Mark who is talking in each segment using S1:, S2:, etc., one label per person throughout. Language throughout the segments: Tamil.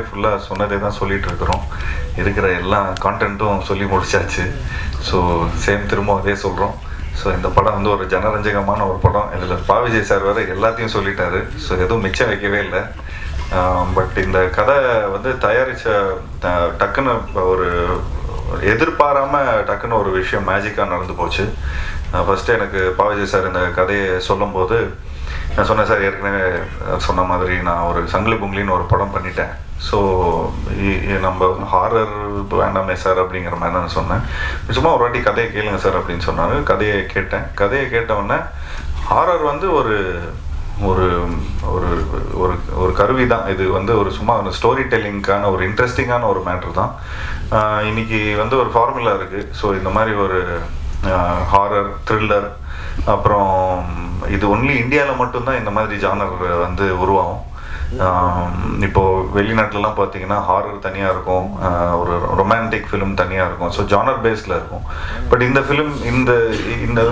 S1: ஃபுல்லாக சொன்னதே தான் சொல்லிகிட்டு இருக்கிறோம். இருக்கிற எல்லா கான்டென்ட்டும் சொல்லி முடிச்சாச்சு. ஸோ சேம் திரும்ப அதே சொல்கிறோம். ஸோ இந்த படம் வந்து ஒரு ஜனரஞ்சகமான ஒரு படம். இதில் பா. விஜய் சார் வேறு எல்லாத்தையும் சொல்லிட்டாரு. ஸோ எதுவும் மிச்சம் வைக்கவே இல்லை. பட் இந்த கதை வந்து தயாரித்த டக்குன்னு ஒரு எதிர்பாராமல் டக்குன்னு ஒரு விஷயம் மேஜிக்காக நடந்து போச்சு. ஃபஸ்ட்டு எனக்கு பா. விஜய் சார் இந்த கதையை சொல்லும்போது நான் சொன்னேன், சார் ஏற்கனவே சொன்ன மாதிரி நான் ஒரு சங்கிலி பொங்கலின்னு ஒரு படம் பண்ணிட்டேன். ஸோ நம்ம ஹாரர் வேண்டாமே சார் அப்படிங்கிற மாதிரி தான் சொன்னேன். சும்மா ஒரு வாட்டி கதையை கேளுங்க சார் அப்படின்னு சொன்னாங்க. கதையை கேட்டேன். கதையை கேட்டவுடனே ஹாரர் வந்து ஒரு ஒரு ஒரு ஒரு ஒரு கருவி தான். இது வந்து ஒரு சும்மா ஒரு ஸ்டோரி டெல்லிங்க்கான ஒரு இன்ட்ரெஸ்டிங்கான ஒரு மேட்ரு தான். இன்றைக்கி வந்து ஒரு ஃபார்முலா இருக்குது. ஸோ இந்த மாதிரி ஒரு ஹாரர் த்ரில்லர், அப்புறம் இது ஒன்லி இந்தியாவில் மட்டும்தான் இந்த மாதிரி ஜானர் வந்து உருவாகும். இப்போது வெளிநாட்டிலலாம் பார்த்தீங்கன்னா ஹாரர் தனியாக இருக்கும், ஒரு ரொமான்டிக் ஃபிலிம் தனியாக இருக்கும். ஸோ ஜானர் பேஸில் இருக்கும். பட் இந்த ஃபிலிம் இந்த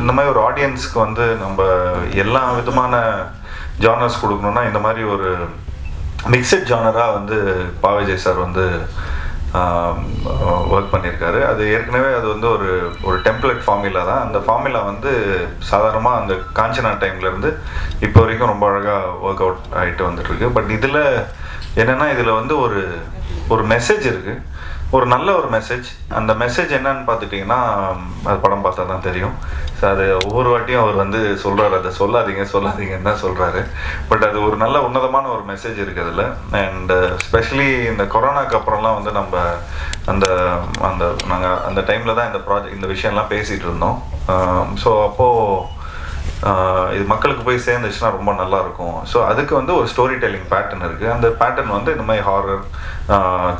S1: இந்த மாதிரி ஒரு ஆடியன்ஸ்க்கு வந்து நம்ம எல்லா விதமான ஜானர்ஸ் கொடுக்கணுன்னா இந்த மாதிரி ஒரு மிக்சட் ஜானராக வந்து பா. விஜய் சார் வந்து ஒர்க் பண்ணியிருக்காரு. அது ஏற்கனவே அது வந்து ஒரு டெம்ப்ளேட் ஃபார்முலா தான். அந்த ஃபார்முலா வந்து சாதாரணமாக அந்த காஞ்சனா டைம்லேருந்து இப்போ வரைக்கும் ரொம்ப அழகாக ஒர்க் அவுட் ஆகிட்டு வந்துட்டுருக்கு. பட் இதில் என்னென்னா இதில் வந்து ஒரு மெசேஜ் இருக்குது, ஒரு நல்ல ஒரு மெசேஜ். அந்த மெசேஜ் என்னன்னு பார்த்துட்டிங்கன்னா அது படம் பார்த்தா தான் தெரியும். ஸோ அது ஒவ்வொரு வாட்டியும் அவர் வந்து சொல்கிறார், அதை சொல்லாதீங்கன்னு தான் சொல்கிறாரு. பட் அது ஒரு நல்ல உன்னதமான ஒரு மெசேஜ் இருக்குது அதில். அண்ட் ஸ்பெஷலி இந்த கொரோனாக்கு அப்புறம்லாம் வந்து நம்ம நாங்கள் அந்த டைமில் தான் இந்த விஷயம்லாம் பேசிகிட்டு இருந்தோம். ஸோ அப்போது இது மக்களுக்கு போய் சேர்ந்துச்சுன்னா ரொம்ப நல்லாயிருக்கும். ஸோ அதுக்கு வந்து ஒரு ஸ்டோரி டெல்லிங் பேட்டர்ன் இருக்குது. அந்த பேட்டர்ன் வந்து இந்த மாதிரி ஹாரர்,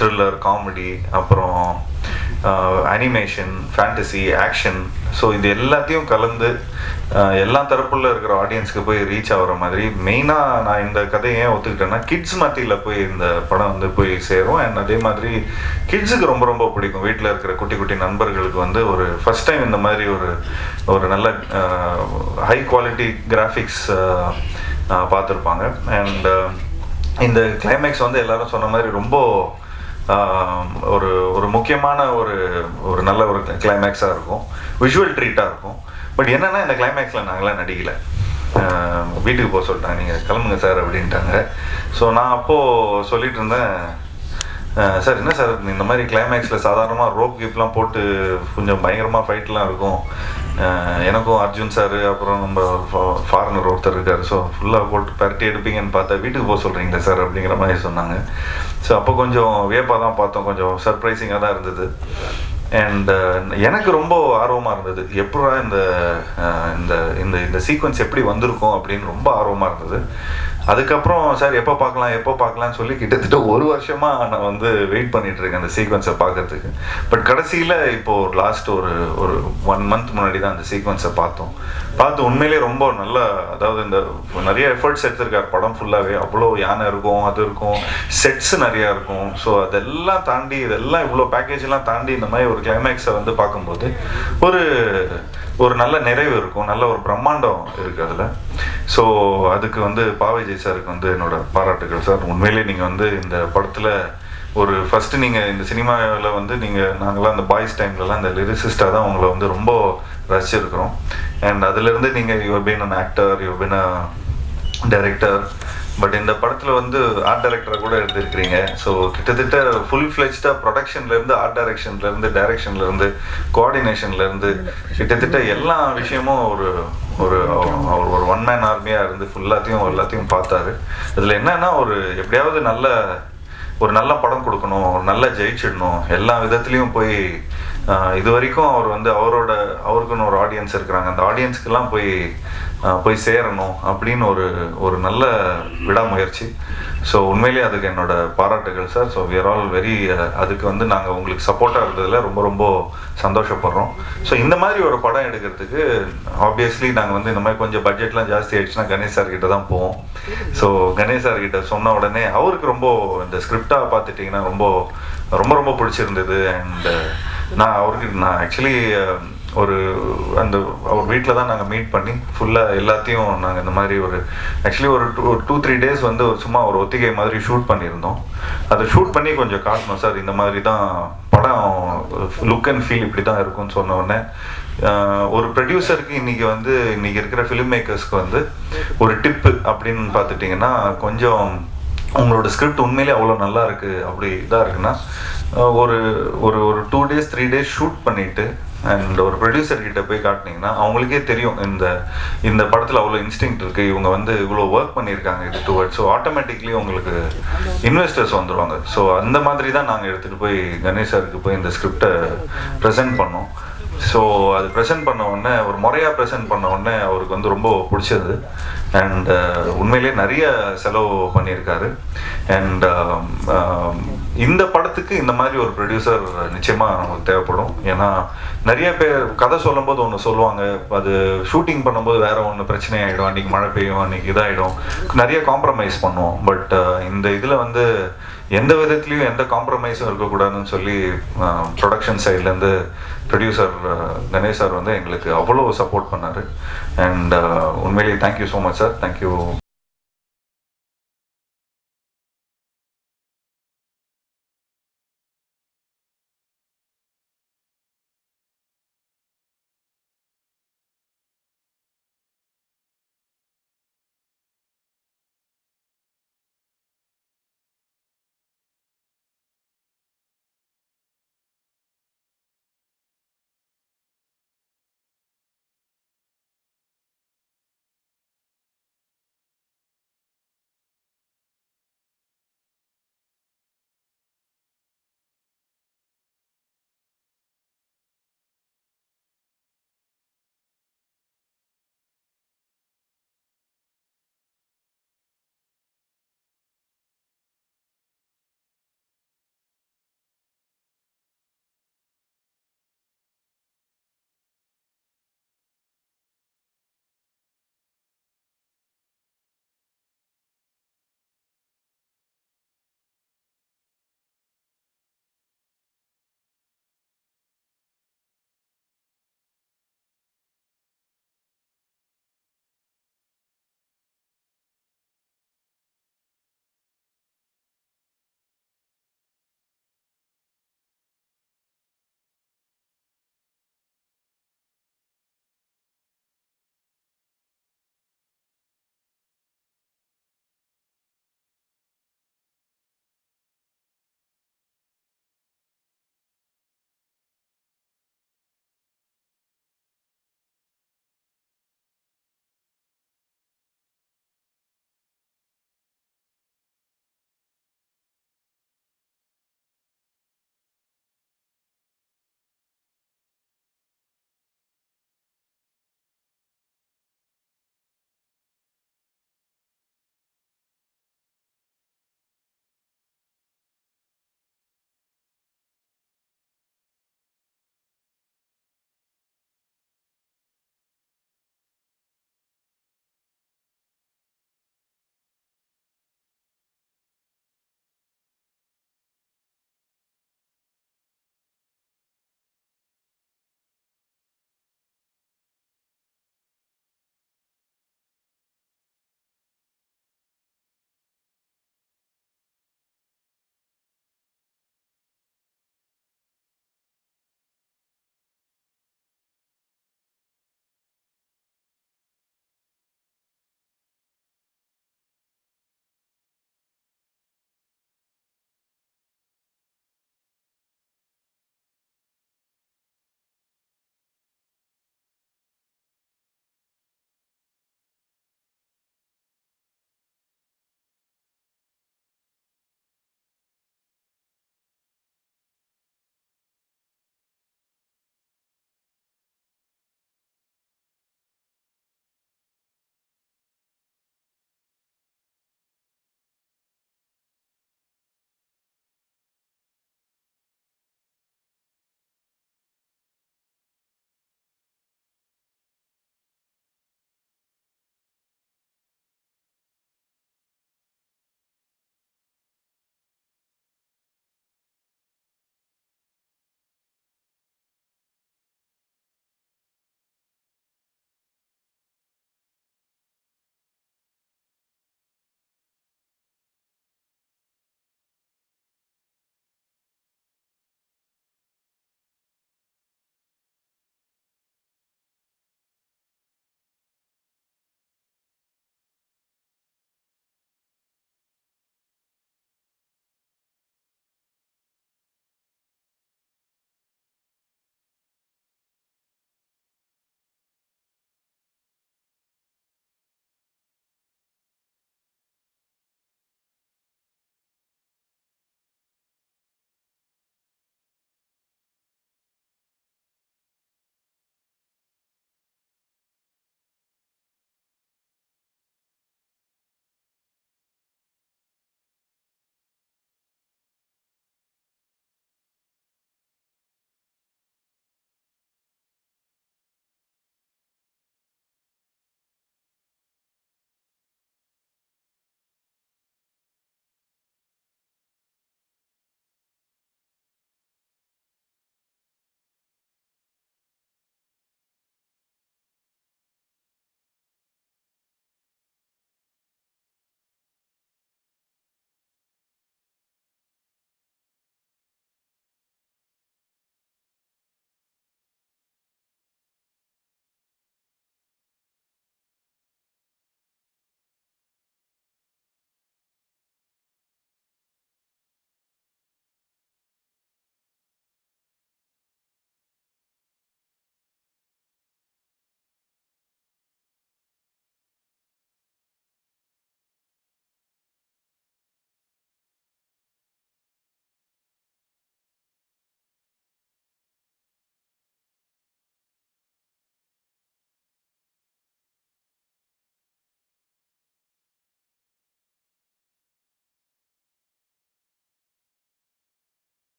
S1: த்ரில்லர், காமெடி, அப்புறம் அனிமேஷன், ஃபேண்டசி, ஆக்ஷன், ஸோ இது எல்லாத்தையும் கலந்து எல்லா தரப்புல இருக்கிற ஆடியன்ஸ்க்கு போய் ரீச் ஆகிற மாதிரி. மெயினாக நான் இந்த கதையை ஏன் ஒத்துக்கிட்டேன்னா கிட்ஸ் மத்தியில் போய் இந்த படம் வந்து போய் சேரும். அண்ட் அதே மாதிரி கிட்ஸுக்கு ரொம்ப ரொம்ப பிடிக்கும். வீட்டில் இருக்கிற குட்டி குட்டி நண்பர்களுக்கு வந்து ஒரு ஃபஸ்ட் டைம் இந்த மாதிரி ஒரு நல்ல ஹை குவாலிட்டி கிராஃபிக்ஸ் பார்த்துருப்பாங்க. அண்ட் இந்த கிளைமேக்ஸ் வந்து எல்லாரும் சொன்ன மாதிரி ரொம்ப ஒரு முக்கியமான ஒரு நல்ல ஒரு கிளைமேக்ஸாக இருக்கும், விஷுவல் ட்ரீட்டாக இருக்கும். பட் என்னென்னா இந்த கிளைமேக்ஸில் நாங்களாம் நடிக்கலை. வீட்டுக்கு போக சொல்லிட்டாங்க, நீங்கள் கிளம்புங்க சார் அப்படின்ட்டாங்க. ஸோ நான் அப்போது சொல்லிட்டு இருந்தேன், சார் என்ன சார் இந்த மாதிரி கிளைமேக்ஸில் சாதாரணமாக ரோப் கீப்லாம் போட்டு கொஞ்சம் பயங்கரமாக ஃபைட்லாம் இருக்கும். எனக்கும் அர்ஜுன் சார் அப்புறம் நம்ம ஃபாரினர் ஒருத்தர் இருக்கார், ஸோ ஃபுல்லாக போட்டு பரட்டி எடுப்பீங்கன்னு பார்த்தா வீட்டுக்கு போக சொல்கிறீங்களா சார் அப்படிங்கிற மாதிரி சொன்னாங்க. ஸோ அப்போ கொஞ்சம் வியப்பாக தான் பார்த்தோம், கொஞ்சம் சர்ப்ரைசிங்காக தான் இருந்தது. அண்ட் எனக்கு ரொம்ப ஆர்வமாக இருந்தது, எப்படா இந்த இந்த இந்த சீக்வன்ஸ் எப்படி வந்திருக்கும் அப்படின்னு ரொம்ப ஆர்வமாக இருந்தது. அதுக்கப்புறம் சார் எப்போ பார்க்கலான்னு சொல்லி கிட்டத்தட்ட ஒரு வருஷமாக நான் வந்து வெயிட் பண்ணிகிட்ருக்கேன் அந்த சீக்வன்ஸை பார்க்கறதுக்கு. பட் கடைசியில் இப்போது லாஸ்ட் ஒரு 1 month முன்னாடி தான் அந்த சீக்வன்ஸை பார்த்து உண்மையிலே ரொம்ப நல்லா, அதாவது இந்த நிறைய எஃபர்ட்ஸ் எடுத்திருக்கார் படம் ஃபுல்லாகவே. அவ்வளோ யானை இருக்கும், அது இருக்கும், செட்ஸ் நிறையா இருக்கும். ஸோ அதெல்லாம் தாண்டி இதெல்லாம் இவ்வளோ பேக்கேஜெலாம் தாண்டி இந்த மாதிரி ஒரு கிளைமேக்ஸை வந்து பார்க்கும்போது ஒரு நல்ல நிறைவு இருக்கும், நல்ல ஒரு பிரம்மாண்டம் இருக்குது அதில். ஸோ அதுக்கு வந்து பா. விஜய் சாருக்கு வந்து என்னோடய பாராட்டுகள் சார். உண்மையிலே நீங்கள் வந்து இந்த படத்தில் ஒரு ஃபஸ்ட்டு நீங்கள் இந்த சினிமாவில் வந்து நாங்களாம் அந்த பாய்ஸ் டைம்லலாம் இந்த லிரிசிஸ்டாக தான் உங்களை வந்து ரொம்ப ரசிச்சிருக்கிறோம். அண்ட் அதிலேருந்து நீங்கள் you been an actor, you been a director. But இந்த படத்தில் வந்து ஆர்ட் டைரக்டரை கூட எடுத்திருக்கிறீங்க. ஸோ கிட்டத்தட்ட ஃபுல் ஃப்ளெஜ்டாக ப்ரொடக்ஷன்லேருந்து, ஆர்ட் டைரக்ஷன்லேருந்து, கோஆர்டினேஷன்லேருந்து கிட்டத்தட்ட எல்லா விஷயமும் ஒரு ஒன் மேன் ஆர்மியாக இருந்து எல்லாத்தையும் பார்த்தாரு. இதில் என்னன்னா எப்படியாவது ஒரு நல்ல படம் கொடுக்கணும், ஒரு நல்ல ஜெயிச்சிடணும், எல்லா விதத்துலேயும் போய் இது வரைக்கும் அவர் வந்து அவருக்குன்னு ஒரு ஆடியன்ஸ் இருக்கிறாங்க, அந்த ஆடியன்ஸ்க்கெல்லாம் போய் சேரணும் அப்படின்னு ஒரு நல்ல விடாமுயற்சி. ஸோ உண்மையிலேயே அதுக்கு என்னோட பாராட்டுகள் sir. So we are all very அதுக்கு வந்து நாங்கள் உங்களுக்கு சப்போர்ட்டாக இருந்ததில் ரொம்ப ரொம்ப சந்தோஷப்படுறோம். ஸோ இந்த மாதிரி ஒரு படம் எடுக்கிறதுக்கு ஆப்வியஸ்லி நாங்கள் வந்து இந்த மாதிரி கொஞ்சம் பட்ஜெட்லாம் ஜாஸ்தி ஆகிடுச்சுன்னா கணேஷ் சார்கிட்ட தான் போவோம். ஸோ கணேஷ் சார்கிட்ட சொன்ன உடனே அவருக்கு ரொம்ப இந்த ஸ்கிரிப்டாக பார்த்துட்டிங்கன்னா ரொம்ப ரொம்ப ரொம்ப பிடிச்சிருந்தது. அண்ட் நான் ஆக்சுவலி ஒரு அந்த அவர் வீட்டில் தான் நாங்கள் மீட் பண்ணி ஃபுல்லாக எல்லாத்தையும் நாங்கள் இந்த மாதிரி ஒரு ஆக்சுவலி ஒரு 2-3 days வந்து ஒரு சும்மா ஒரு ஒத்திகை மாதிரி ஷூட் பண்ணியிருந்தோம். அதை ஷூட் பண்ணி கொஞ்சம் காட்டணும் சார், இந்த மாதிரி தான் படம் லுக் அண்ட் ஃபீல் இப்படி தான் இருக்கும்னு சொன்ன உடனே ஒரு ப்ரொடியூசருக்கு இன்னைக்கு இருக்கிற ஃபிலிம் மேக்கர்ஸ்க்கு வந்து ஒரு டிப்பு அப்படின்னு பார்த்துட்டிங்கன்னா, கொஞ்சம் உங்களோட ஸ்கிரிப்ட் உண்மையிலே அவ்வளோ நல்லா இருக்குது அப்படி இதாக இருக்குன்னா ஒரு ஒரு ஒரு 2 days 3 days ஷூட் பண்ணிவிட்டு அண்ட் ஒரு ப்ரொடியூசர் கிட்ட போய் காட்டினீங்கன்னா அவங்களுக்கே தெரியும் இந்த படத்தில் அவ்வளோ இன்ஸ்டிங்க்ட் இருக்குது, இவங்க வந்து இவ்வளோ ஒர்க் பண்ணியிருக்காங்க இது டுவர்ட்ஸ். ஸோ ஆட்டோமேட்டிக்லி உங்களுக்கு இன்வெஸ்டர்ஸ் வந்துடுவாங்க. ஸோ அந்த மாதிரி தான் நாங்கள் எடுத்துகிட்டு போய் கணேஷ் சாருக்கு போய் இந்த ஸ்கிரிப்டை ப்ரெசென்ட் பண்ணோம். ஸோ அது ப்ரெசென்ட் பண்ண உடனே ஒரு முறையாக ப்ரெசென்ட் பண்ண உடனே அவருக்கு வந்து ரொம்ப பிடிச்சது. அண்ட் உண்மையிலே நிறைய செலவு பண்ணியிருக்காரு. அண்ட் இந்த படத்துக்கு இந்த மாதிரி ஒரு ப்ரொடியூசர் நிச்சயமாக நமக்கு தேவைப்படும். ஏன்னா நிறைய பேர் கதை சொல்லும்போது ஒன்று சொல்லுவாங்க, அது ஷூட்டிங் பண்ணும்போது வேற ஒன்று பிரச்சனை ஆகிடும், அன்றைக்கி மழை பெய்யும், அன்றைக்கி இதாகிடும், நிறைய காம்ப்ரமைஸ் பண்ணுவோம். பட் இந்த இதில் வந்து எந்த விதத்துலையும் எந்த காம்ப்ரமைஸும் இருக்கக்கூடாதுன்னு சொல்லி ப்ரொடக்ஷன் சைட்லேருந்து ப்ரொடியூசர் கணேஷ் சார் வந்து எங்களுக்கு அவ்வளோ சப்போர்ட் பண்ணார். அண்ட் உண்மையிலேயே thank you so much sir, thank you.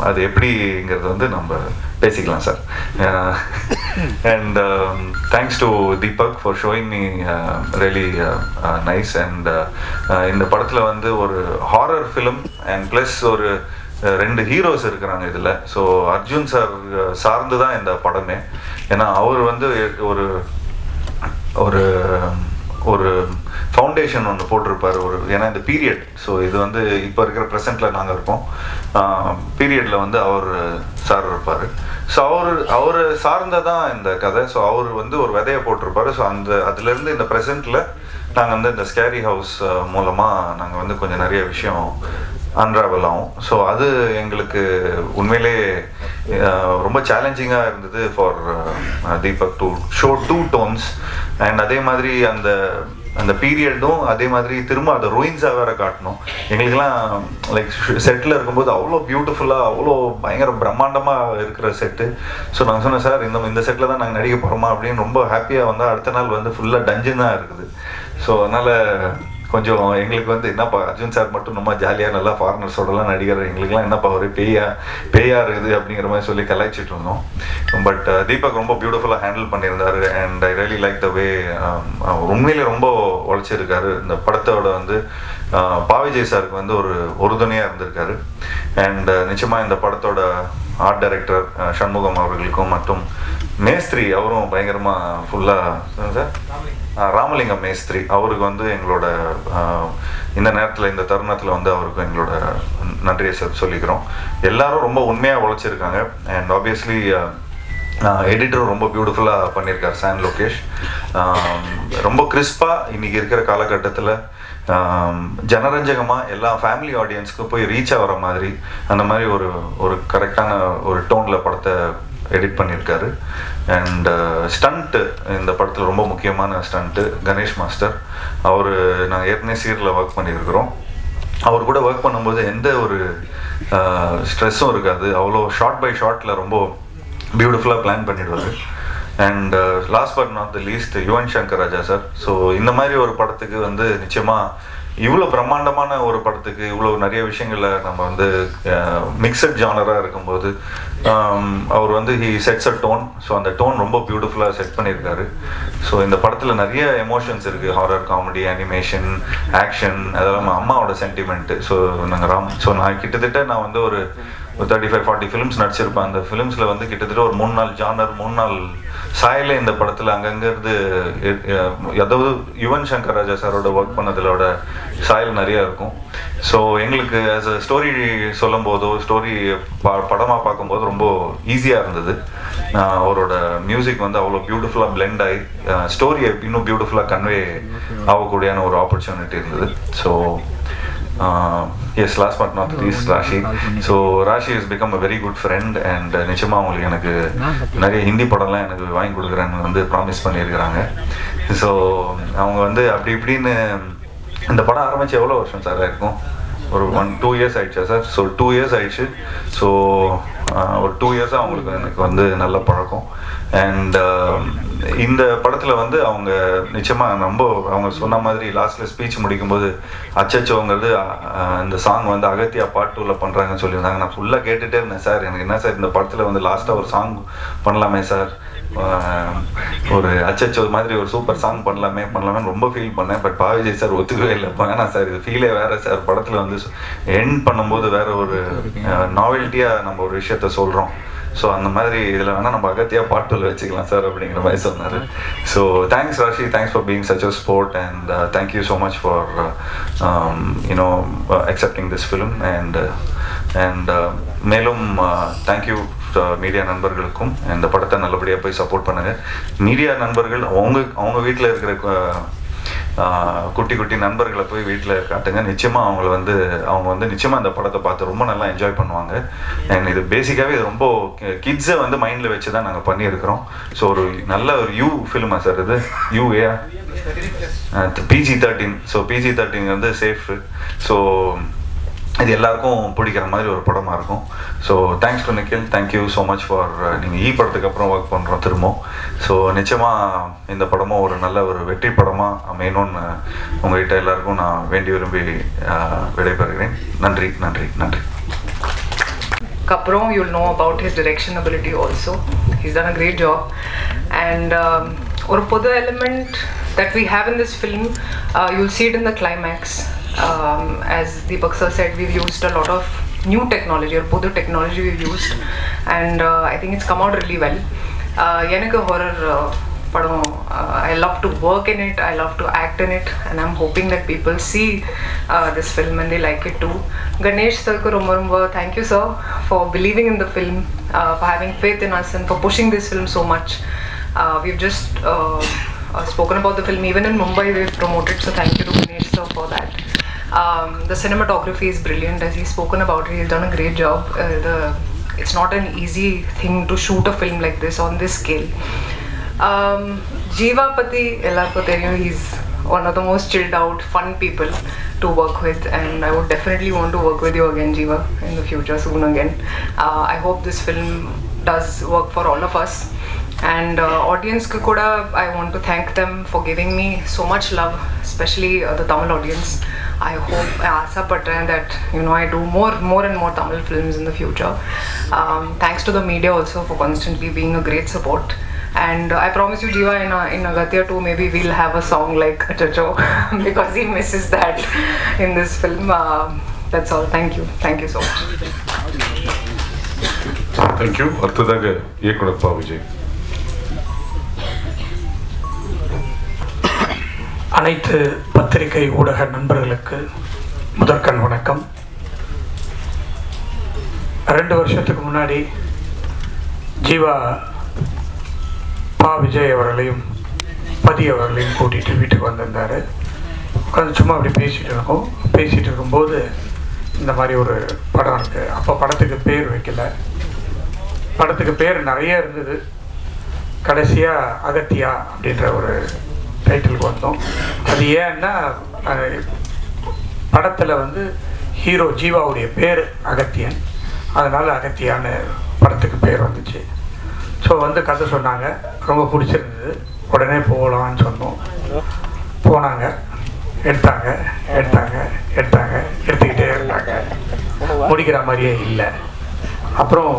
S1: அது எப்படிங்கிறது வந்து நம்ம பேசிக்கலாம் sir. And thanks to Deepak for showing me really nice. And இந்த படத்தில் வந்து ஒரு ஹாரர் ஃபிலிம் அண்ட் ப்ளஸ் ஒரு 2 ஹீரோஸ் இருக்கிறாங்க இதில். ஸோ அர்ஜுன் சார் சார்ந்து தான் இந்த படமே. ஏன்னா அவர் வந்து ஒரு ஒரு ஒரு ஃபவுண்டேஷன் ஒன்று போட்டிருப்பார் ஏன்னா இந்த பீரியட். ஸோ இது வந்து இப்போ இருக்கிற ப்ரெசென்ட்டில் நாங்கள் இருக்கோம், பீரியடில் வந்து அவர் சார் இருப்பார். ஸோ அவர் சார்ந்ததான் இந்த கதை. ஸோ அவர் வந்து ஒரு விதையை போட்டிருப்பார். ஸோ அதுலேருந்து இந்த ப்ரெசென்ட்டில் நாங்கள் வந்து இந்த ஸ்கேரி ஹவுஸ் மூலமாக நாங்கள் வந்து கொஞ்சம் நிறைய விஷயம் அன்ராவல் ஆகும். ஸோ அது எங்களுக்கு உண்மையிலே ரொம்ப சேலஞ்சிங்காக இருந்தது for Deepak to show 2 tones. And அதே மாதிரி அந்த பீரியடும் அதே மாதிரி திரும்ப அதை ரூயின்ஸாக வேறு காட்டணும். எங்களுக்கெல்லாம் லைக் செட்டில் இருக்கும்போது அவ்வளோ பியூட்டிஃபுல்லாக அவ்வளோ பயங்கர பிரம்மாண்டமாக இருக்கிற செட்டு. ஸோ நாங்கள் சொன்னேன் சார் இந்த செட்டில் தான் நாங்கள் நடிக்க போகிறோமா அப்படின்னு ரொம்ப ஹாப்பியாக வந்தால் அடுத்த நாள் வந்து ஃபுல்லாக டஞ்சன் தான் இருக்குது. ஸோ அதனால் கொஞ்சம் எங்களுக்கு வந்து என்னப்பா அர்ஜுன் சார் மட்டும் நம்ம ஜாலியாக நல்லா ஃபாரினர்ஸோடலாம் நடிகர், எங்களுக்குலாம் என்னப்பா ஒரு பேயா இருக்குது அப்படிங்கிற மாதிரி சொல்லி கலாய்ச்சிட்டு இருந்தோம். பட் தீபக் ரொம்ப பியூட்டிஃபுல்லாக ஹேண்டில் பண்ணியிருந்தார். And I really like the way உண்மையிலே ரொம்ப உழைச்சிருக்காரு. இந்த படத்தோட வந்து பாவிஜய் சாருக்கு வந்து ஒரு உறுதுணையாக இருந்திருக்காரு. அண்ட் நிச்சயமாக இந்த படத்தோட ஆர்ட் டைரக்டர் சண்முகம் அவர்களுக்கும் மற்றும் மேஸ்திரி அவரும் பயங்கரமாக ஃபுல்லாக சார் ராமலிங்கம் மேஸ்திரி அவருக்கு வந்து எங்களோட இந்த நேரத்தில் இந்த தருணத்தில் வந்து அவருக்கு எங்களோட நன்றியை சொல்லிக்கிறோம். எல்லாரும் ரொம்ப உண்மையாக உழைச்சிருக்காங்க. அண்ட் ஆப்வியஸ்லி எடிட்டரும் ரொம்ப பியூட்டிஃபுல்லாக பண்ணியிருக்கார் சான் லோகேஷ். ரொம்ப கிறிஸ்பாக இன்றைக்கி இருக்கிற காலகட்டத்தில் ஜனரஞ்சகமாக எல்லா ஃபேமிலி ஆடியன்ஸ்க்கும் போய் ரீச் ஆகிற மாதிரி அந்த மாதிரி ஒரு கரெக்டான ஒரு டோனில் படத்தை எடிட் பண்ணியிருக்காரு. அண்ட் ஸ்டண்ட்டு இந்த படத்தில் ரொம்ப முக்கியமான ஸ்டண்ட்டு கணேஷ் மாஸ்டர். அவர் நாங்கள் ஏற்கனவே சீரில் ஒர்க் பண்ணியிருக்கிறோம். அவர் கூட ஒர்க் பண்ணும்போது எந்த ஒரு ஸ்ட்ரெஸ்ஸும் இருக்காது. அவ்வளோ ஷார்ட் பை ஷார்ட்டில் ரொம்ப பியூட்டிஃபுல்லாக பிளான் பண்ணிடுவார். And last but not the least Yuvan Shankar Raja sir. So இந்த மாதிரி ஒரு படத்துக்கு வந்து நிச்சயமாக இவ்வளோ பிரம்மாண்டமான ஒரு படத்துக்கு இவ்வளோ நிறைய விஷயங்களை நம்ம வந்து மிக்சட் ஜானராக இருக்கும்போது அவர் வந்து he sets a tone. So அந்த டோன் ரொம்ப பியூட்டிஃபுல்லாக செட் பண்ணியிருக்காரு. ஸோ இந்த படத்தில் நிறைய எமோஷன்ஸ் இருக்குது, ஹாரர், காமெடி, அனிமேஷன், ஆக்ஷன், அதெல்லாம் அம்மாவோட சென்டிமெண்ட்டு. ஸோ நான் கிட்டத்தட்ட நான் வந்து ஒரு 35-40 ஃபிலிம்ஸ் நடிச்சிருப்பேன். அந்த ஃபிலிம்ஸில் வந்து கிட்டத்தட்ட ஒரு 3 நாள் ஜானர் 3 நாள் சாயலே இந்த படத்தில் அங்கங்கேருந்து அதாவது யுவன் சங்கர் ராஜா சாரோட ஒர்க் பண்ணதிலோட சாயல் நிறையா இருக்கும். ஸோ எங்களுக்கு ஆஸ் அ ஸ்டோரி சொல்லும் போதோ ஸ்டோரி படமாக பார்க்கும்போது ரொம்ப ஈஸியாக இருந்தது. அவரோட மியூசிக் வந்து அவ்வளோ பியூட்டிஃபுல்லாக பிளெண்ட் ஆகி ஸ்டோரியை இன்னும் பியூட்டிஃபுல்லாக கன்வே ஆகக்கூடியான ஒரு ஆப்பர்ச்சுனிட்டி இருந்தது. So yes, last but not least Rashi. So Rashi is become a very good friend. And நிச்சயமாக அவங்களுக்கு எனக்கு நிறைய ஹிந்தி படம்லாம் எனக்கு வாங்கி கொடுக்குறேன்னு வந்து ப்ராமிஸ் பண்ணியிருக்கிறாங்க. ஸோ அவங்க வந்து அப்படி இப்படின்னு இந்த படம் ஆரம்பித்து எவ்வளோ வருஷம் சார் ஆயிருக்கும்? ஒரு 1-2 இயர்ஸ் ஆயிடுச்சா சார்? ஸோ 2 இயர்ஸ் ஆயிடுச்சு. ஸோ ஒரு 2 இயர்ஸாக அவங்களுக்கு எனக்கு வந்து நல்ல பழக்கம். அண்ட் இந்த படத்தில் வந்து அவங்க நிச்சயமாக ரொம்ப அவங்க சொன்ன மாதிரி லாஸ்ட்டில் ஸ்பீச் முடிக்கும்போது அச்சச்சோங்கிறது இந்த சாங் வந்து அகத்தியா பார்ட் 2ல் பண்ணுறாங்கன்னு சொல்லியிருந்தாங்க. நான் ஃபுல்லாக கேட்டுகிட்டே இருந்தேன், சார் எனக்கு என்ன சார் இந்த படத்தில் வந்து லாஸ்ட்டாக ஒரு சாங் பண்ணலாமே சார், ஒரு அச்சச்சோ மாதிரி ஒரு சூப்பர் சாங் பண்ணலாமேன்னு ரொம்ப ஃபீல் பண்ணேன். பட் பாவிஜய் சார் ஒத்துக்கவே இல்லை. வேணாம் சார், இது ஃபீலே வேறு சார், படத்தில் வந்து எண்ட் பண்ணும்போது வேறு ஒரு நாவல்ட்டியாக நம்ம ஒரு விஷயத்த சொல்கிறோம். ஸோ அந்த மாதிரி இதில் வேணால் நம்ம அகத்தியா பார்ட் 2ல வச்சுக்கலாம் சார் அப்படிங்கிற மாதிரி சொன்னார். So thanks Raashi, thanks for being such a sport. And thank you so much for you know accepting this film. And மேலும் தேங்க்யூ மீடியா நண்பர்களுக்கும். இந்த படத்தை நல்லபடியாக போய் சப்போர்ட் பண்ணுங்கள். மீடியா நண்பர்கள் அவங்க வீட்டில் இருக்கிற குட்டி குட்டி நண்பர்களை போய் வீட்டில் காட்டுங்க. நிச்சயமாக அவங்க வந்து நிச்சயமாக இந்த படத்தை பார்த்து ரொம்ப நல்லா என்ஜாய் பண்ணுவாங்க. அண்ட் இது பேசிக்காகவே இது ரொம்ப கிட்ஸை வந்து மைண்டில் வச்சு தான் நாங்கள் பண்ணியிருக்கிறோம். ஸோ ஒரு நல்ல ஒரு யூ ஃபிலிமா சார் இது? UA PG-13. ஸோ PG-13 வந்து சேஃப். ஸோ இது எல்லாருக்கும் பிடிக்கிற மாதிரி ஒரு படமாக இருக்கும். So thanks to Nikhil, thank you so much for நீங்கள் படத்துக்கு அப்புறம் ஒர்க் பண்ணுறோம் திரும்ப. ஸோ நிச்சயமாக இந்த படமும் ஒரு நல்ல ஒரு வெற்றி படமாக அமையணும்னு உங்கள்கிட்ட எல்லாருக்கும் நான் வேண்டி விரும்பி விடைபெறுகிறேன். நன்றி நன்றி நன்றி.
S2: Kapro, you'll know about his direction ability also. He's done a great job. And or pudu element that we have in this film, you'll see it in the climax. As Deepak sir said, we've used a lot of new technology, or pudu technology we've used, and I think it's come out really well. Yenakku horror padam, I love to work in it, I love to act in it, and I'm hoping that people see this film and they like it too. Ganesh sir ko romba thank you sir for believing in the film, for having faith in us and for pushing this film so much. We've just spoken about the film even in Mumbai, we've promoted, so thank you to Ganesh sir for that. The cinematography is brilliant, as he's spoken about it. He's done a great job. It's not an easy thing to shoot a film like this on this scale. Jeeva Pati, ellarku theriyum, he's one of the most chilled out, fun people to work with, and I would definitely want to work with you again, Jeeva, in the future, soon again. I hope this film does work for all of us. And audience ku kuda, I want to thank them for giving me so much love, especially the Tamil audience. I hope, aasa patren that I do more and more Tamil films in the future. Thanks to the media also for constantly being a great support. And I promise you, Jeeva, in Agatya 2, maybe we'll have a song like Achacho because he misses that in this film. That's all. Thank you so much.
S3: Thank you. அடுத்ததாக இயக்குனர் பா விஜய்.
S4: அனைத்து பத்திரிகை ஊடக நண்பர்களுக்கு முதற்கண் வணக்கம். 2 வருஷத்துக்கு முன்னாடி ஜீவா பா விஜய் அவர்களையும் பதி அவர்களையும் கூட்டிகிட்டு வீட்டுக்கு வந்திருந்தார். உட்காந்து சும்மா அப்படி பேசிகிட்டு இருக்கும்போது இந்த மாதிரி ஒரு படம் இருக்குது. அப்போ படத்துக்கு பேர் வைக்கல, படத்துக்கு பேர் நிறைய இருந்தது. கடைசியாக அகத்தியா அப்படின்ற ஒரு டைட்டிலுக்கு வந்தோம். அது ஏன்னா படத்தில் வந்து ஹீரோ ஜீவாவுடைய பேர் அகத்தியன், அதனால் அகத்தியான்னு படத்துக்கு பேர் வந்துச்சு. ஸோ வந்து கதை சொன்னாங்க, ரொம்ப பிடிச்சிருந்தது. உடனே போகலான்னு சொன்னோம். போனாங்க, எடுத்துக்கிட்டே இருந்தாங்க. முடிக்கிற மாதிரியே இல்லை. அப்புறம்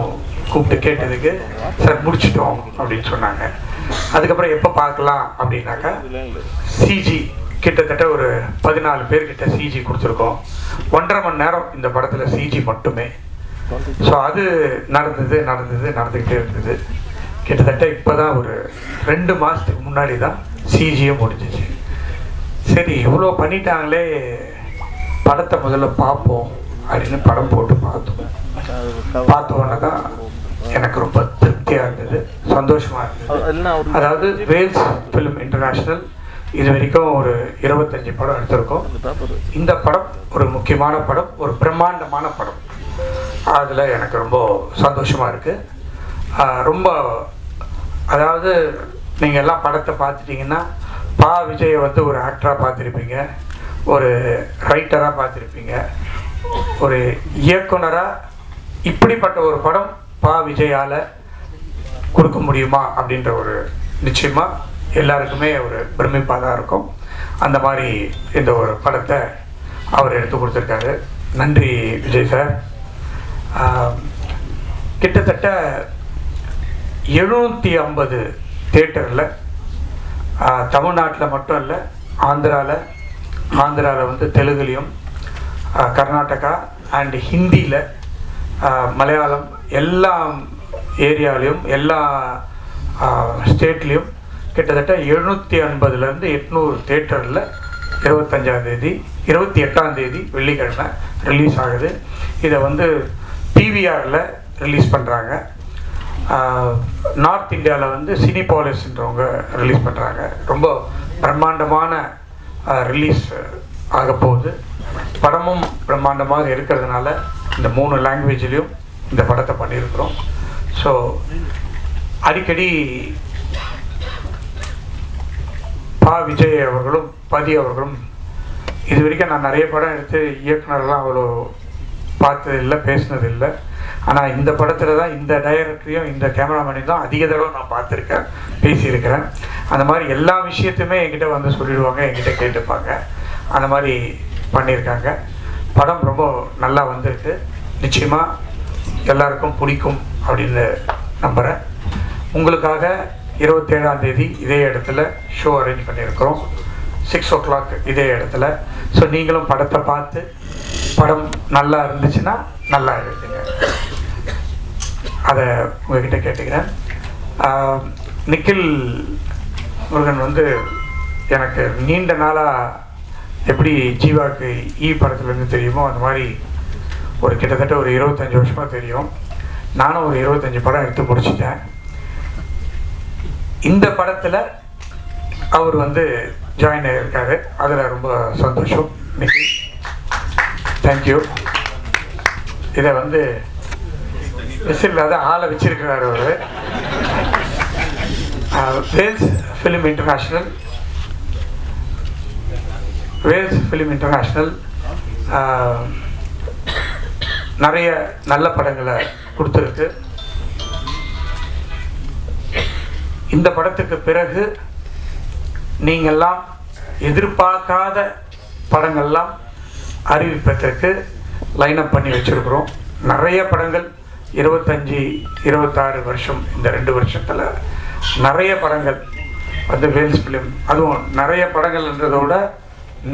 S4: கூப்பிட்டு கேட்டதுக்கு சார் முடிச்சிட்டோம் அப்படின்னு சொன்னாங்க. அதுக்கப்புறம் எப்போ பார்க்கலாம் அப்படின்னாக்கா, சிஜி கிட்டத்தட்ட ஒரு 14 பேர்கிட்ட சிஜி கொடுத்துருக்கோம். 1.5 மணி நேரம் இந்த படத்தில் சிஜி மட்டுமே. ஸோ அது நடந்துக்கிட்டே இருந்தது. கிட்டத்தட்ட இப்போ தான் ஒரு 2 மாதத்துக்கு முன்னாடி தான் சிஜியும் முடிஞ்சிச்சு. சரி, இவ்வளோ பண்ணிட்டாங்களே, படத்தை முதல்ல பார்ப்போம் அப்படின்னு படம் போட்டு பார்த்தோன்னே தான் எனக்கு ரொம்ப திருப்தியாக இருந்தது, சந்தோஷமாக இருந்தது. அதாவது வேல்ஸ் ஃபிலிம் இன்டர்நேஷ்னல் இது வரைக்கும் ஒரு 25 படம் எடுத்திருக்கோம். இந்த படம் ஒரு முக்கியமான படம், ஒரு பிரம்மாண்டமான படம். அதில் எனக்கு ரொம்ப சந்தோஷமாக இருக்குது. ரொம்ப அதாவது நீங்கள் எல்லாம் படத்தை பார்த்துட்டிங்கன்னா பா விஜயை வந்து ஒரு ஆக்டராக பார்த்துருப்பீங்க, ஒரு ரைட்டராக பார்த்துருப்பீங்க, ஒரு இயக்குனராக. இப்படிப்பட்ட ஒரு படம் பா விஜயால் கொடுக்க முடியுமா அப்படின்ற ஒரு நிச்சயமாக எல்லாருக்குமே ஒரு பிரமிப்பாக தான் இருக்கும். அந்த மாதிரி இந்த ஒரு படத்தை அவர் எடுத்து கொடுத்துருக்காரு. நன்றி விஜய் சார். கிட்டத்தட்ட 750 தியேட்டரில், தமிழ்நாட்டில் மட்டும் இல்லை, ஆந்திராவில் வந்து தெலுங்குலேயும், கர்நாடகா அண்ட் ஹிந்தியில், மலையாளம், எல்லா ஏரியாலையும், எல்லா ஸ்டேட்லேயும் கிட்டத்தட்ட 750லேருந்து 800 தியேட்டரில் 28ஆம் தேதி வெள்ளிக்கிழமை ரிலீஸ் ஆகுது. இதை வந்து பிவிஆரில் ரிலீஸ் பண்ணுறாங்க. நார்த் இந்தியாவில் வந்து சினிபாலிஸ்ன்றவங்க ரிலீஸ் பண்ணுறாங்க. ரொம்ப பிரம்மாண்டமான ரிலீஸ் ஆக போகுது. படமும் பிரம்மாண்டமாக இருக்கிறதுனால இந்த 3 லாங்குவேஜ்லேயும் இந்த படத்தை பண்ணியிருக்கிறோம். ஸோ அடிக்கடி பா விஜய் அவர்களும் பதி அவர்களும் இது வரைக்கும் நான் நிறைய படம் எடுத்து இயக்குனரெல்லாம் அவ்வளோ பார்த்ததில்லை, பேசினதில்லை. ஆனால் இந்த படத்தில் தான் இந்த டைரக்டரையும் இந்த கேமராமேனையும் தான் அதிக தடவை நான் பார்த்துருக்கேன், பேசியிருக்கிறேன். அந்த மாதிரி எல்லா விஷயத்தையுமே என்கிட்ட வந்து சொல்லிடுவாங்க, என்கிட்ட கேட்டுப்பாங்க. அந்த மாதிரி பண்ணியிருக்காங்க. படம் ரொம்ப நல்லா வந்திருக்கு. நிச்சயமாக எல்லாருக்கும் பிடிக்கும் அப்படின்னு நம்புகிறேன். உங்களுக்காக 27ஆம் தேதி இதே இடத்துல ஷோ அரேஞ்ச் பண்ணியிருக்கிறோம், 6 o'clock இதே இடத்துல. ஸோ நீங்களும் படத்தை பார்த்து படம் நல்லா இருந்துச்சுன்னா நல்லா இருக்குங்க, அதை உங்ககிட்ட கேட்டுக்கிறேன். நிக்கில் முருகன் வந்து எனக்கு நீண்ட நாளாக எப்படி ஜீவாவுக்கு படத்துலேருந்து தெரியுமோ அந்த மாதிரி ஒரு கிட்டத்தட்ட ஒரு 25 வருஷமாக தெரியும். நானும் ஒரு 25 படம் எடுத்து முடிச்சிட்டேன். இந்த படத்தில் அவர் வந்து ஜாயின் ஆகியிருக்காரு, அதில் ரொம்ப சந்தோஷம். நிக்கில், தேங்க்யூ. இதை வந்து விசில் இல்லாத ஆளை வச்சிருக்கிறார் அவர். வேல்ஸ் ஃபிலிம் இன்டர்நேஷ்னல் நிறைய நல்ல படங்களை கொடுத்துருக்கு. இந்த படத்துக்கு பிறகு நீங்கள்லாம் எதிர்பார்க்காத படங்கள்லாம் அறிவிப்பதற்கு லைனப் பண்ணி வச்சுருக்குறோம். நிறைய படங்கள் 25-26 வருஷம், இந்த 2 வருஷத்தில் நிறைய படங்கள் வந்து வேல்ஸ் ஃபிலிம், அதுவும் நிறைய படங்கள்ன்றதை விட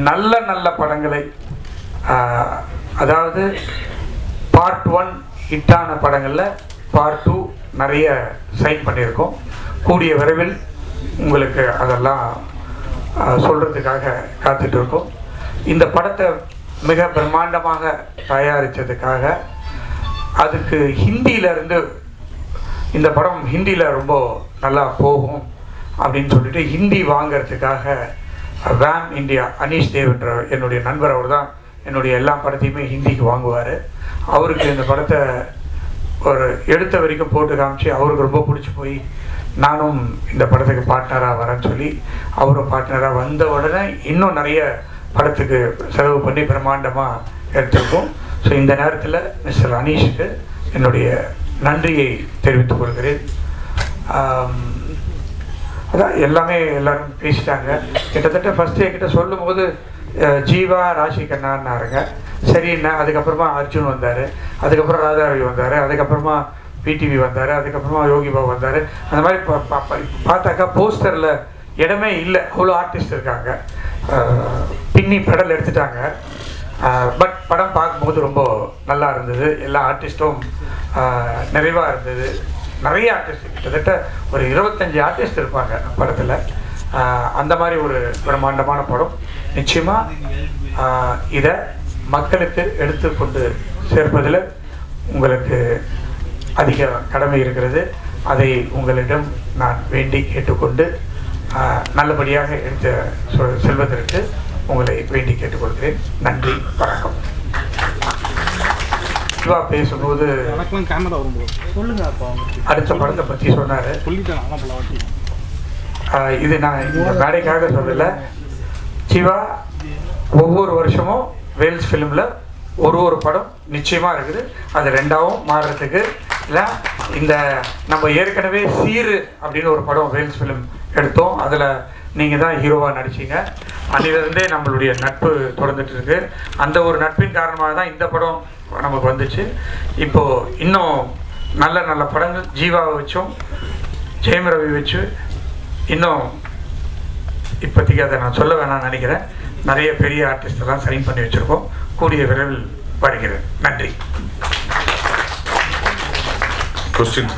S4: நல்ல நல்ல படங்களை, அதாவது பார்ட் 1 ஹிட்டான படங்களில் பார்ட் 2 நிறைய சைன் பண்ணியிருக்கோம். கூடிய விரைவில் உங்களுக்கு அதெல்லாம் சொல்கிறதுக்காக காத்துட்டு இருக்கோம். இந்த படத்தை மிக பிரம்மாண்டமாக தயாரித்ததுக்காக, அதுக்கு ஹிந்தியிலேருந்து இந்த படம் ஹிந்தியில் ரொம்ப நல்லா போகும் அப்படின்னு சொல்லிட்டு ஹிந்தி வாங்கிறதுக்காக வேம் இந்தியா அனீஷ் தேவ் என்ற என்னுடைய நண்பர், அவர் தான் என்னுடைய எல்லா படத்தையுமே ஹிந்திக்கு வாங்குவார். அவருக்கு இந்த படத்தை ஒரு எடுத்த வரைக்கும் போட்டு காமிச்சு அவருக்கு ரொம்ப பிடிச்சி போய் நானும் இந்த படத்துக்கு பார்ட்னராக வரேன்னு சொல்லி அவரும் பார்ட்னராக வந்த உடனே இன்னும் நிறைய படத்துக்கு செலவு பண்ணி பிரம்மாண்டமாக எடுத்திருக்கோம். ஸோ இந்த நேரத்தில் மிஸ்டர் அனீஷுக்கு என்னுடைய நன்றியை தெரிவித்துக் கொள்கிறேன். அதான் எல்லாரும் பேசிட்டாங்க. கிட்டத்தட்ட ஃபஸ்ட்டு என்கிட்ட சொல்லும் போது ஜீவா ராஷி கண்ணான்னாருங்க. சரிண்ணா. அதுக்கப்புறமா அர்ஜுன் வந்தார், அதுக்கப்புறம் ராதாரவி வந்தார், அதுக்கப்புறமா பிடிவி வந்தார், அதுக்கப்புறமா யோகி பாபு வந்தார். அந்த மாதிரி பார்த்தாக்கா போஸ்டரில் இடமே இல்லை, அவ்வளோ ஆர்டிஸ்ட் இருக்காங்க. பின்னி பெடல் எடுத்துட்டாங்க. பட் படம் பார்க்கும்போது ரொம்ப நல்லா இருந்தது. எல்லா ஆர்டிஸ்ட்டும் நிறைவாக இருந்தது. நிறைய ஆர்டிஸ்ட், கிட்டத்தட்ட ஒரு 25 ஆர்டிஸ்ட் இருப்பாங்க படத்தில். அந்த மாதிரி ஒரு பிரம்மாண்டமான படம். நிச்சயமாக இதை மக்களுக்கு எடுத்துக்கொண்டு சேர்ப்பதில் உங்களுக்கு அதிக கடமை இருக்கிறது. அதை உங்களிடம் நான் வேண்டி கேட்டுக்கொண்டு நல்லபடியாக எடுத்து செல்வதற்கு உங்களை வேண்டி கேட்டுக்கொள்கிறேன். நன்றி, வணக்கம். சிவா பேசும்போது அடுத்த படத்தை பற்றி சொன்னார். இது நான் இந்த மேடைக்காக சொல்லலை. சிவா ஒவ்வொரு வருஷமும் வேல்ஸ் ஃபிலிமில் ஒரு படம் நிச்சயமாக இருக்குது. அது 2ஆவும் மாறுறதுக்கு இல்லை. இந்த நம்ம ஏற்கனவே சீரு அப்படின்னு ஒரு படம் வேல்ஸ் ஃபிலிம் எடுத்தோம். அதில் நீங்கள் தான் ஹீரோவாக நடிச்சிங்க. அதிலிருந்தே நம்மளுடைய நட்பு தொடர்ந்துட்டு இருக்கு. அந்த ஒரு நட்பின் காரணமாக தான் இந்த படம் நமக்கு வந்துச்சு. இப்போது இன்னும் நல்ல நல்ல படங்கள் ஜீவாவை வச்சும் ஜெயம் ரவி வச்சு இன்னும் இப்போதைக்கு அதை நான் சொல்ல வேணாம்னு நினைக்கிறேன். நிறைய பெரிய ஆர்டிஸ்டெல்லாம் சைன் பண்ணி வச்சுருக்கோம். கூடிய விரைவில் வருகிறேன். நன்றி.
S3: கொஸ்டின்